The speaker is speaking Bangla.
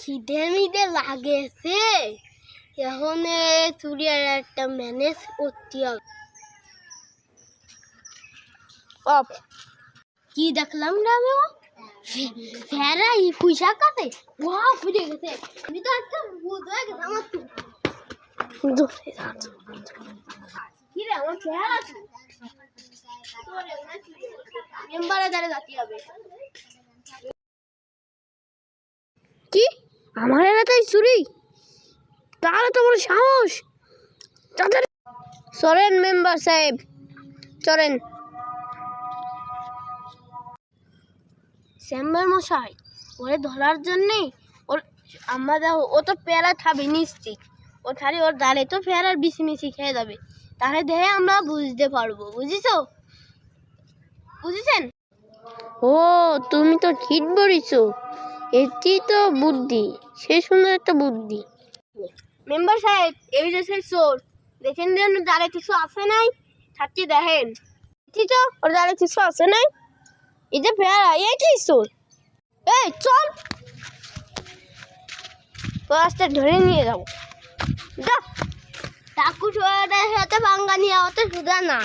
খিদে মিদে লাগেছে, এখন চুরিয়ার একটা ম্যানেজ করতে হবে। কি দেখলাম না আমি, ফেরা ই পয়সা কাটে, ওয়া ফুটে গেছে। আমি তো আজকে ভূত হয়ে গেছে আমার তো। কি রে আমার ফেরা আছে মেম্বারে দাঁড়ে যাতে হবে। কি আমার এলাকায় চুরি? তাহলে তো বড় সাহস। তাদের চলেন মেম্বার সাহেব, চলেন। চেম্বার মশাই, ওরে ধরার জন্যে ওর আমাদের ও তো পেয়ারা খাবে নিশ্চিত। ও তাহলে ওর দাঁড়ে তো পেয়ারার বিচি মিচি খেয়ে যাবে, তাহলে দেখে আমরা বুঝতে পারবো। বুঝেছো? বুঝেছেন? ও তুমি তো ঠিক বলেছ, এটি তো বুদ্ধি, সে সুন্দর একটা বুদ্ধি। মেম্বার সাহেব, এই যে সেই চোর, দেখেন যেন দাঁড়ে কিছু আছে নাই, থাকতে দেখেন। ঠিক তো ওর দাঁড়ে কিছু আছে নাই, এই যে পেয়ারা, এইটাই চোর। এই চল, তো আজকে ধরে নিয়ে যাবো। ডাকু ছোড়াটার সাথে পাঙ্গা নিয়ে অত সোজা না।